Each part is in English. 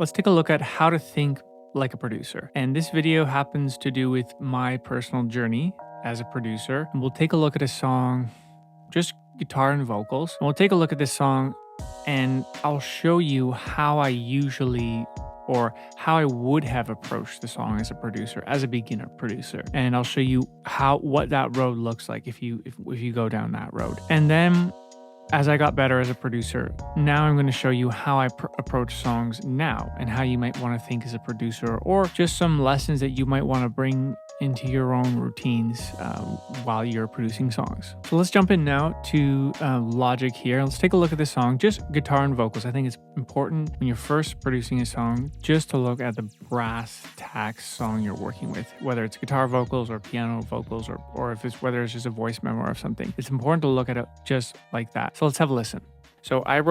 let's take a look at how to think like a producer. And this video happens to do with my personal journey as a producer. And we'll take a look at a song, just guitar and vocals. And we'll take a look at this song and I'll show you how I usually or how I would have approached the song as a producer, as a beginner producer. And I'll show you what that road looks like if you go down that road. And then as I got better as a producer, now I'm going to show you how I approach songs now and how you might want to think as a producer, or just some lessons that you might want to bring into your own routines while you're producing songs. So let's jump in now to logic here. Let's take a look at this song, just guitar and vocals. I think it's important when you're first producing a song just to look at the brass tacks song you're working with, whether it's guitar vocals or piano vocals or whether it's just a voice memo or something. It's important to look at it just like that. So let's have a listen. So I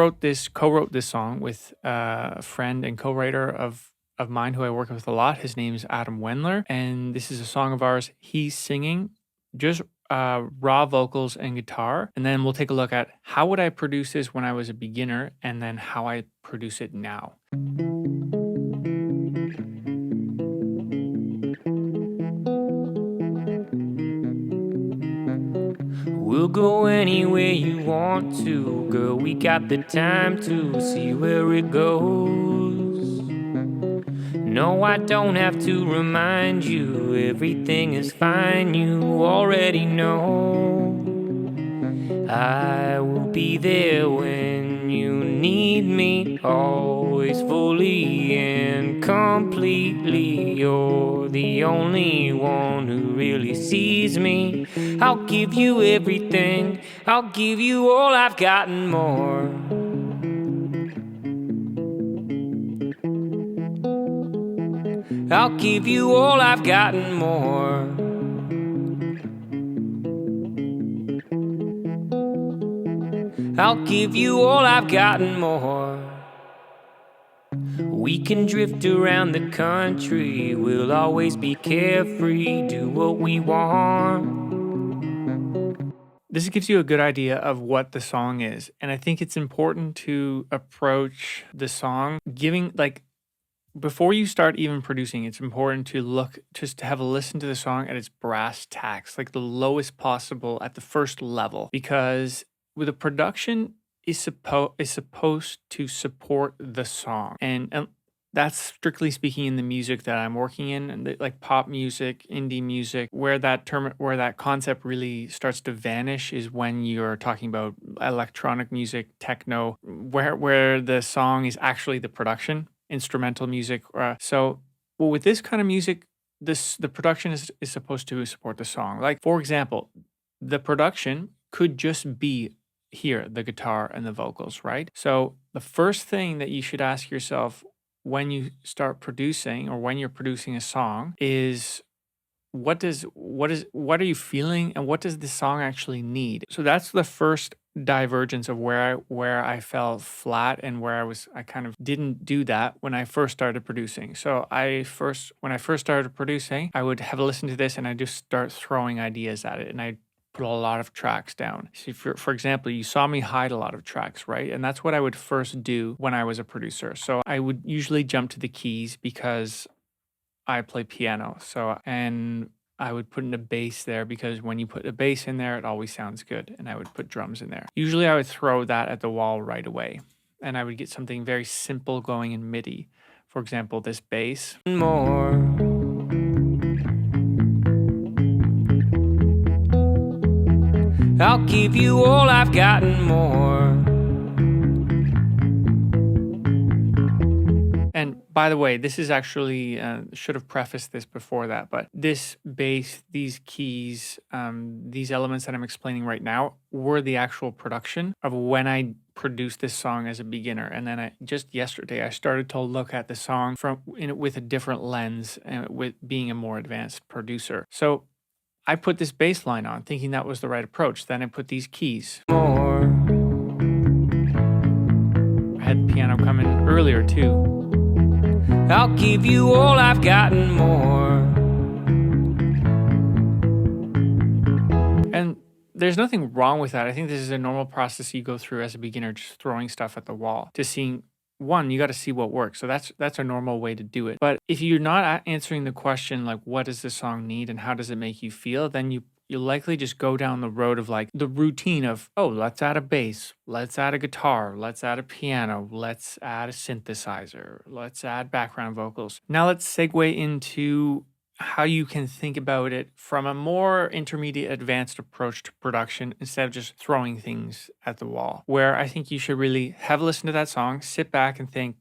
co-wrote this song with a friend and co-writer of mine who I work with a lot. His name is Adam Wendler, and this is a song of ours. He's singing just raw vocals and guitar, and then we'll take a look at how would I produce this when I was a beginner, and then how I produce it now. We'll go anywhere you want to, girl, we got the time to see where it goes. No, I don't have to remind you, everything is fine, you already know. I will be there when you need me, always fully and completely. You're the only one who really sees me. I'll give you everything, I'll give you all I've got and more. I'll give you all I've got and more. I'll give you all I've got and more. We can drift around the country, we'll always be carefree, do what we want. This gives you a good idea of what the song is. And I think it's important to approach the song before you start even producing, it's important to have a listen to the song at its brass tacks, like the lowest possible at the first level, because with a production is supposed to support the song, and that's strictly speaking in the music that I'm working in, and like pop music, indie music, where that concept really starts to vanish is when you're talking about electronic music, techno, where the song is actually the production. Instrumental music. With this kind of music, the production is supposed to support the song. Like, for example, the production could just be here, the guitar and the vocals, right? So the first thing that you should ask yourself when you start producing or when you're producing a song is what are you feeling and what does the song actually need? So that's the first divergence of where I fell flat and where I kind of didn't do that when I first started producing. So when I first started producing, I would have a listen to this and I just start throwing ideas at it, and I put a lot of tracks down. So for example, you saw me hide a lot of tracks, right? And that's what I would first do when I was a producer. So I would usually jump to the keys because I play piano. And I would put in a bass there because when you put a bass in there, it always sounds good. And I would put drums in there. Usually I would throw that at the wall right away. And I would get something very simple going in MIDI. For example, this bass. More. I'll give you all I've got and more. And by the way, this is actually, should have prefaced this before that, but this bass, these keys, these elements that I'm explaining right now were the actual production of when I produced this song as a beginner. And then just yesterday, I started to look at the song with a different lens and with being a more advanced producer. So I put this bass line on thinking that was the right approach. Then I put these keys. More. I had the piano come in earlier too. I'll give you all I've got and more. And there's nothing wrong with that. I think this is a normal process you go through as a beginner, just throwing stuff at the wall, just seeing one, you got to see what works. So that's a normal way to do it. But if you're not answering the question like what does the song need and how does it make you feel, then you'll likely just go down the road of like the routine of, oh, let's add a bass, let's add a guitar, let's add a piano, let's add a synthesizer, let's add background vocals. Now let's segue into how you can think about it from a more intermediate advanced approach to production instead of just throwing things at the wall. Where I think you should really have a listen to that song, sit back and think,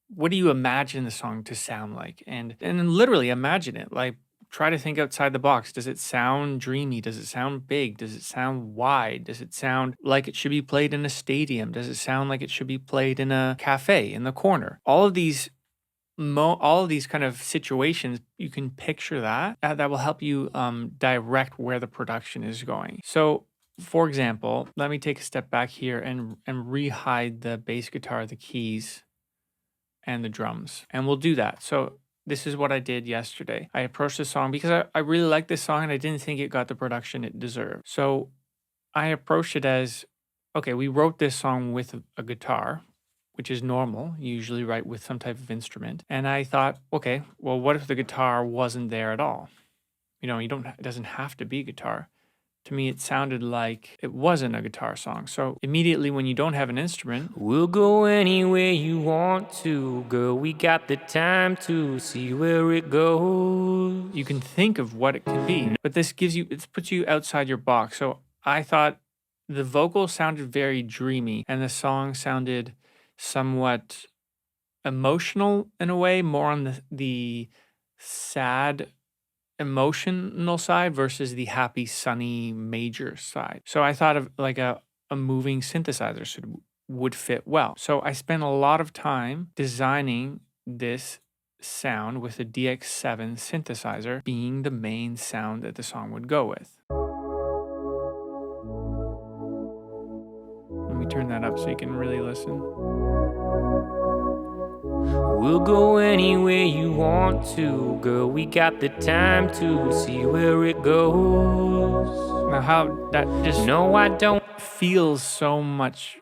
what do you imagine the song to sound like? And then literally imagine it. Like try to think outside the box. Does it sound dreamy? Does it sound big? Does it sound wide? Does it sound like it should be played in a stadium? Does it sound like it should be played in a cafe in the corner? All of these kind of situations, you can picture that will help you direct where the production is going. So for example, let me take a step back here and re-hide the bass guitar, the keys, and the drums. And we'll do that. So this is what I did yesterday. I approached the song because I really liked this song and I didn't think it got the production it deserved. So I approached it as, okay, we wrote this song with a guitar, which is normal. You usually write with some type of instrument. And I thought, okay, well, what if the guitar wasn't there at all? It doesn't have to be guitar. To me, it sounded like it wasn't a guitar song. So immediately when you don't have an instrument, We'll go anywhere you want to, girl. We got the time to see where it goes. you can think of what it could be. But it puts you outside your box. So I thought the vocal sounded very dreamy and the song sounded somewhat emotional in a way, more on the sad emotional side versus the happy sunny major side. So I thought of like a moving synthesizer would fit well. So I spent a lot of time designing this sound with a DX7 synthesizer being the main sound that the song would go with. Let me turn that up so you can really listen. We'll go anywhere you want to, girl. We got the time to see where it goes. Now, how that just No, I don't. feels so much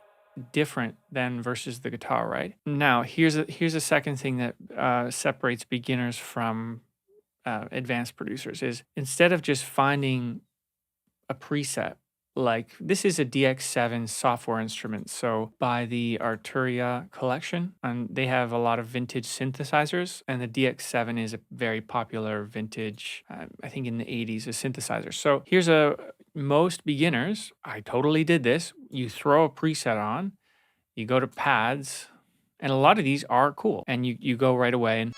different than versus the guitar, right? Now, here's a second thing that separates beginners from advanced producers is instead of just finding a preset. Like this is a DX7 software instrument. So by the Arturia collection, and they have a lot of vintage synthesizers, and the DX7 is a very popular vintage, I think in the 80s, a synthesizer. So most beginners, I totally did this. You throw a preset on, you go to pads, and a lot of these are cool. And you go right away and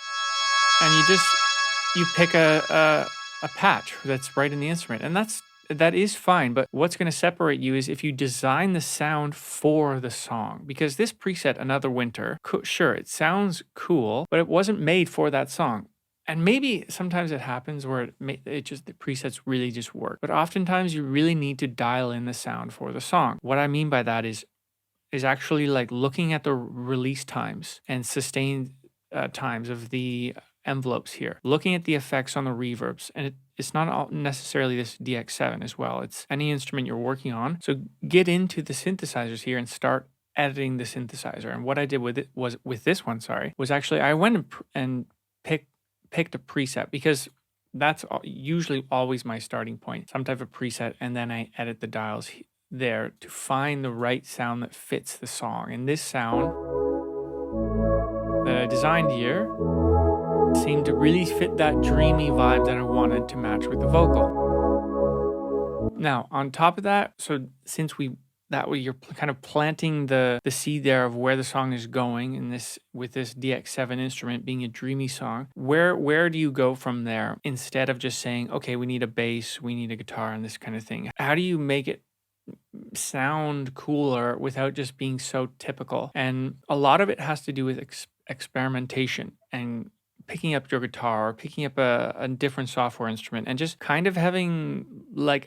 you pick a patch that's right in the instrument. And that is fine, but what's going to separate you is if you design the sound for the song. Because this preset, Another Winter, sure, it sounds cool, but it wasn't made for that song. And maybe sometimes it happens where the presets really just work. But oftentimes you really need to dial in the sound for the song. What I mean by that is actually like looking at the release times and sustained times of the envelopes here, looking at the effects on the reverbs, and it's not necessarily this DX7 as well. It's any instrument you're working on. So get into the synthesizers here and start editing the synthesizer. And what I did with this one, was actually I went and picked a preset because that's usually always my starting point, some type of preset, and then I edit the dials there to find the right sound that fits the song. And this sound that I designed here seemed to really fit that dreamy vibe that I wanted to match with the vocal. Now, on top of that, so since that way you're kind of planting the seed there of where the song is going in with this DX7 instrument being a dreamy song, where do you go from there instead of just saying, okay, we need a bass, we need a guitar and this kind of thing? How do you make it sound cooler without just being so typical? And a lot of it has to do with experimentation and picking up your guitar or picking up a different software instrument and just kind of having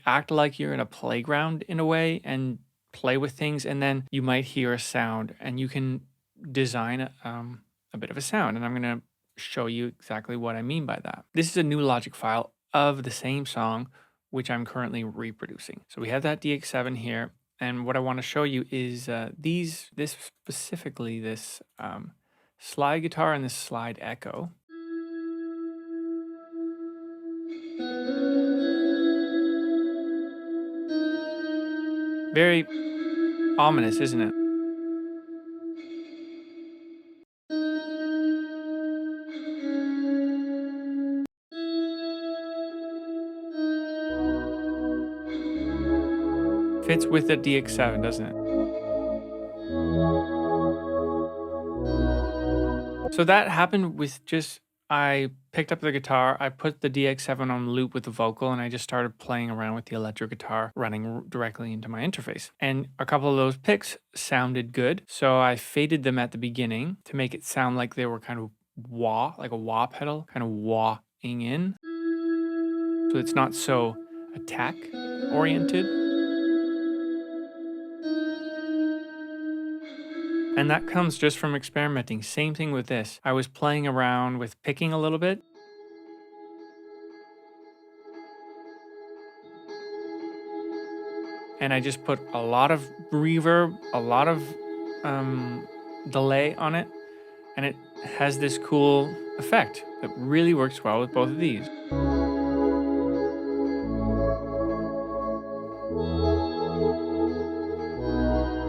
act like you're in a playground in a way and play with things, and then you might hear a sound and you can design a bit of a sound. And I'm going to show you exactly what I mean by that. This is a new Logic file of the same song which I'm currently reproducing. So we have that DX7 here, And what I want to show you is this specifically, this slide guitar and this slide echo. Very ominous, isn't it? Fits with the DX7, doesn't it? So that happened with just, I picked up the guitar, I put the DX7 on loop with the vocal, and I just started playing around with the electric guitar running directly into my interface. And a couple of those picks sounded good, so I faded them at the beginning to make it sound like they were kind of wah, like a wah pedal, kind of wah-ing in. So it's not so attack oriented. And that comes just from experimenting. Same thing with this. I was playing around with picking a little bit. And I just put a lot of reverb, a lot of delay on it. And it has this cool effect that really works well with both of these.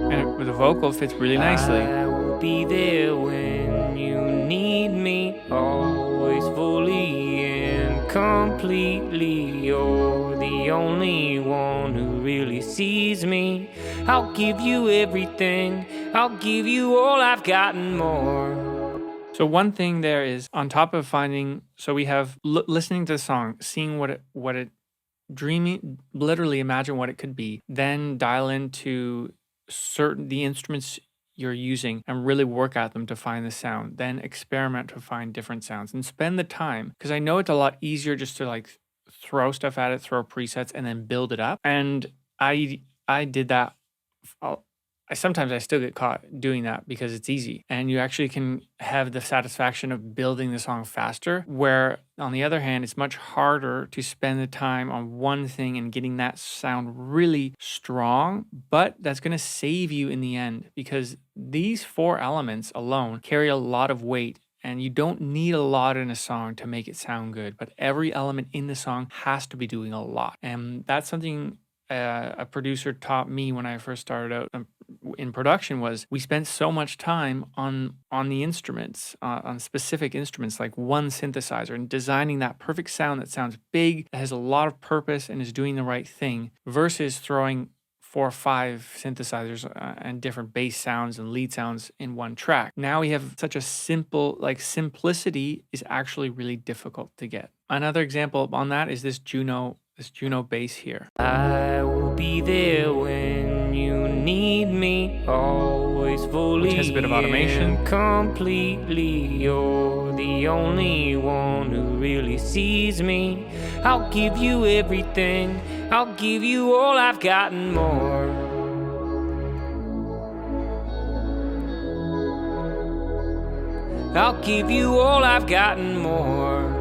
And with the vocal fits really nicely. I will be there when you need me, always fully and completely. You're the only one who really sees me. I'll give you everything, I'll give you all I've got and more. So one thing there is, on top of finding, so we have listening to the song, seeing what it dreaming, literally imagine what it could be, then dial into the instruments you're using and really work at them to find the sound, then experiment to find different sounds and spend the time, because I know it's a lot easier just to like throw stuff at it, throw presets and then build it up. And I did that. Sometimes I still get caught doing that because it's easy, and you actually can have the satisfaction of building the song faster, where on the other hand it's much harder to spend the time on one thing and getting that sound really strong. But that's going to save you in the end, because these four elements alone carry a lot of weight, and you don't need a lot in a song to make it sound good, but every element in the song has to be doing a lot. And that's something a producer taught me when I first started out in production. Was we spent so much time on the instruments, on specific instruments like one synthesizer, and designing that perfect sound that sounds big, that has a lot of purpose and is doing the right thing, versus throwing 4 or 5 synthesizers and different bass sounds and lead sounds in one track. Now we have such a simple, like, simplicity is actually really difficult to get. Another example on that is this Juno bass here. I will be there when you need me, always fully, which has a bit of automation, and completely. You're the only one who really sees me. I'll give you everything, I'll give you all I've got and more. I'll give you all I've got and more.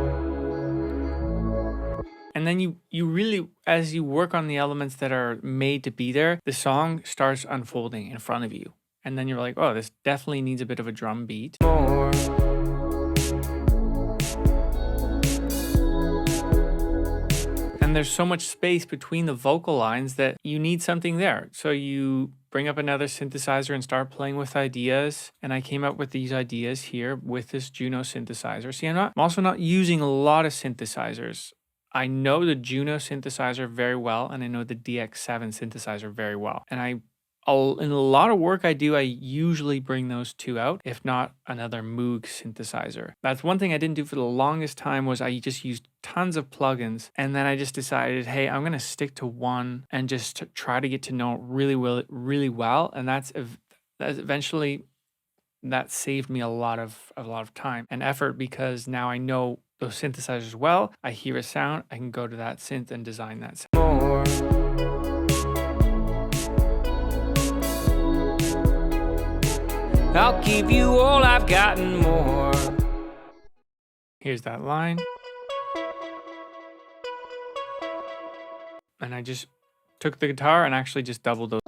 And then you really, as you work on the elements that are made to be there, the song starts unfolding in front of you. And then you're like, oh, this definitely needs a bit of a drum beat. More. And there's so much space between the vocal lines that you need something there. So you bring up another synthesizer and start playing with ideas. And I came up with these ideas here with this Juno synthesizer. See, I'm also not using a lot of synthesizers. I know the Juno synthesizer very well, and I know the DX7 synthesizer very well. And in a lot of work I do, I usually bring those two out, if not another Moog synthesizer. That's one thing I didn't do for the longest time, was I just used tons of plugins, and then I just decided, hey, I'm gonna stick to one and just try to get to know it really well. And that's eventually, that saved me a lot of time and effort, because now I know those synthesizers well. I hear a sound, I can go to that synth and design that sound. More. I'll give you all I've got and more. Here's that line. And I just took the guitar and actually just doubled those.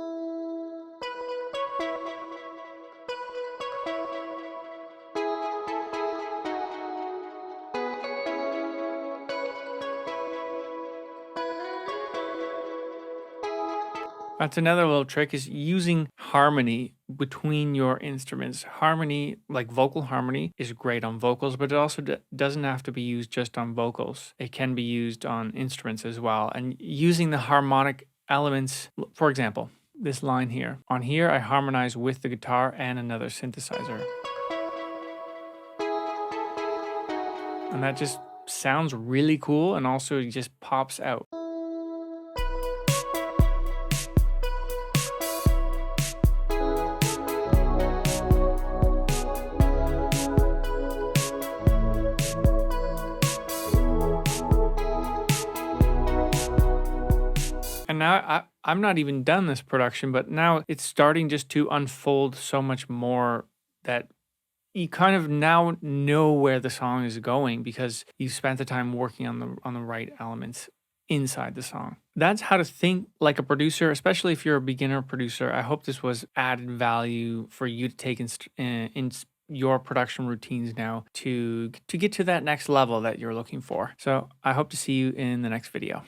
That's another little trick is using harmony between your instruments. Harmony, like vocal harmony, is great on vocals, but it also doesn't have to be used just on vocals. It can be used on instruments as well. And using the harmonic elements, for example, this line here. On here, I harmonize with the guitar and another synthesizer. And that just sounds really cool and also it just pops out. And now I'm not even done this production, but now it's starting just to unfold so much more that you kind of now know where the song is going because you spent the time working on the right elements inside the song. That's how to think like a producer, especially if you're a beginner producer. I hope this was added value for you to take in your production routines now to get to that next level that you're looking for. So I hope to see you in the next video.